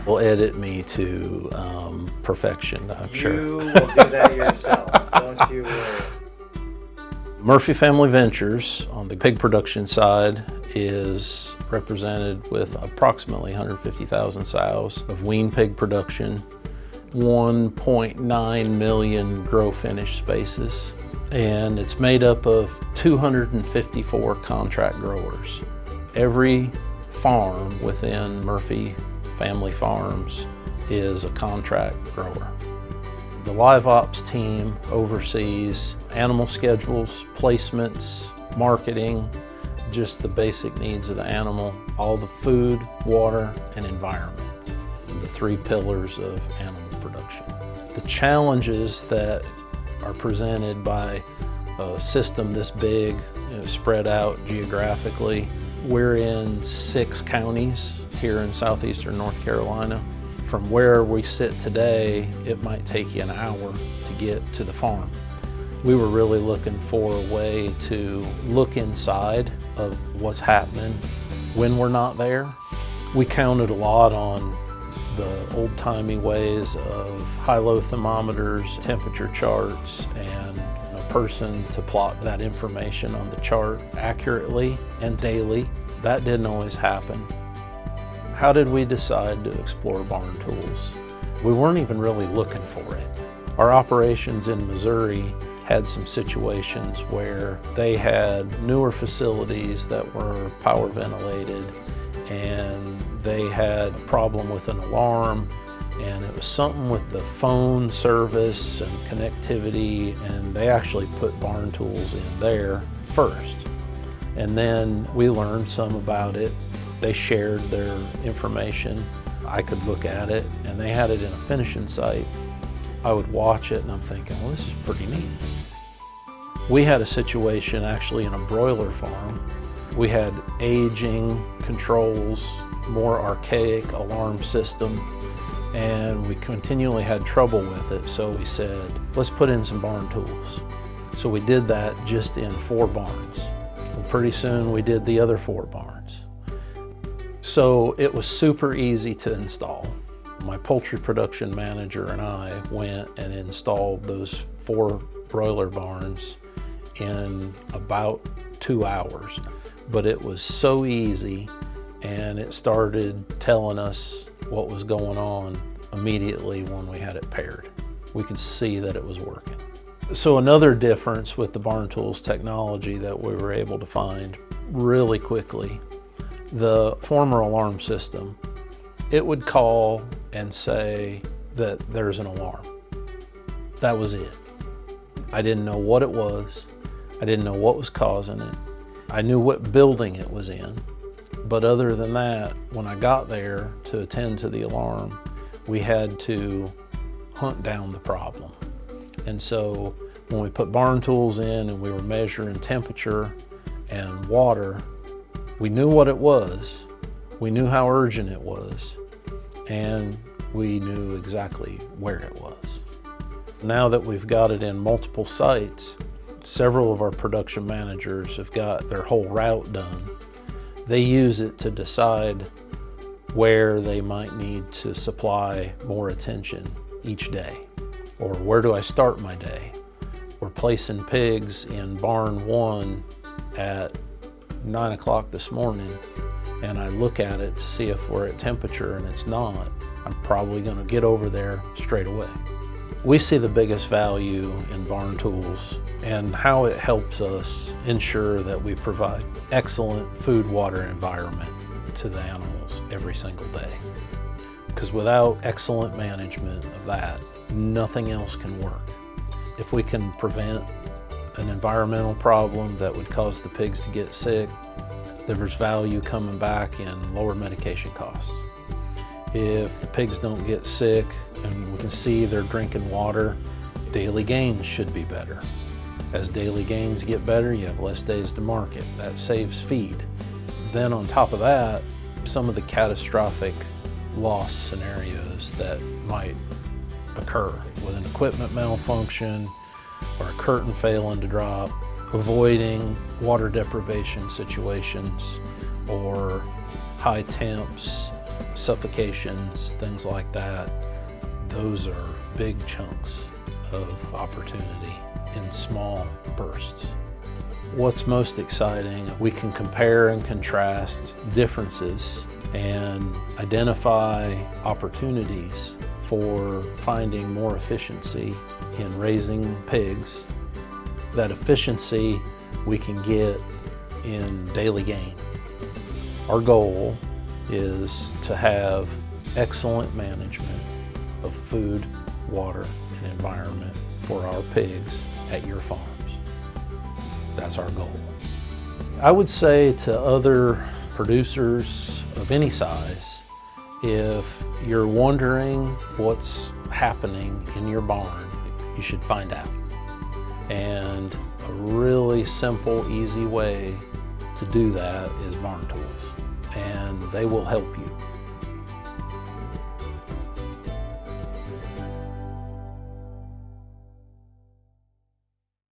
will edit me to perfection, I'm sure. You will do that yourself, don't you worry. Murphy Family Ventures on the pig production side is represented with approximately 150,000 sows of wean pig production, 1.9 million grow finish spaces, and it's made up of 254 contract growers. Every farm within Murphy Family Farms is a contract grower. The live ops team oversees animal schedules, placements, marketing, just the basic needs of the animal, all the food, water, and environment, the three pillars of animal production. The challenges that are presented by a system this big, spread out geographically. We're in 6 counties here in southeastern North Carolina. From where we sit today, it might take you an hour to get to the farm. We were really looking for a way to look inside of what's happening when we're not there. We counted a lot on the old-timey ways of high-low thermometers, temperature charts, and a person to plot that information on the chart accurately and daily. That didn't always happen. How did we decide to explore BarnTools? We weren't even really looking for it. Our operations in Missouri had some situations where they had newer facilities that were power ventilated, and they had a problem with an alarm, and it was something with the phone service and connectivity, and they actually put BarnTools in there first. And then we learned some about it. They shared their information. I could look at it, and they had it in a finishing site. I would watch it and I'm thinking, well, this is pretty neat. We had a situation actually in a broiler farm. We had aging controls, more archaic alarm system, and we continually had trouble with it. So we said, let's put in some BarnTools. So we did that just in 4 barns. Well, pretty soon we did the other 4 barns. So it was super easy to install. My poultry production manager and I went and installed those 4 broiler barns in about 2 hours. But it was so easy, and it started telling us what was going on immediately when we had it paired. We could see that it was working. So another difference with the BarnTools technology that we were able to find really quickly, the former alarm system, it would call and say that there's an alarm. That was it. I didn't know what it was. I didn't know what was causing it. I knew what building it was in. But other than that, when I got there to attend to the alarm, we had to hunt down the problem. And so when we put BarnTools in and we were measuring temperature and water, we knew what it was. We knew how urgent it was. And we knew exactly where it was. Now that we've got it in multiple sites, several of our production managers have got their whole route done. They use it to decide where they might need to supply more attention each day. Or where do I start my day? We're placing pigs in barn 1 at 9 o'clock this morning, and I look at it to see if we're at temperature, and it's not. I'm probably gonna get over there straight away. We see the biggest value in BarnTools and how it helps us ensure that we provide excellent food, water, environment to the animals every single day. Because without excellent management of that, nothing else can work. If we can prevent an environmental problem that would cause the pigs to get sick, there's value coming back in lower medication costs. If the pigs don't get sick and we can see they're drinking water, daily gains should be better. As daily gains get better, you have less days to market. That saves feed. Then on top of that, some of the catastrophic loss scenarios that might occur with an equipment malfunction or a curtain failing to drop, avoiding water deprivation situations or high temps suffocations, things like that, those are big chunks of opportunity in small bursts. What's most exciting, we can compare and contrast differences and identify opportunities for finding more efficiency in raising pigs. That efficiency we can get in daily gain. Our goal is to have excellent management of food, water, and environment for our pigs at your farms. That's our goal. I would say to other producers of any size, if you're wondering what's happening in your barn, you should find out. And a really simple, easy way to do that is BarnTools, and they will help you.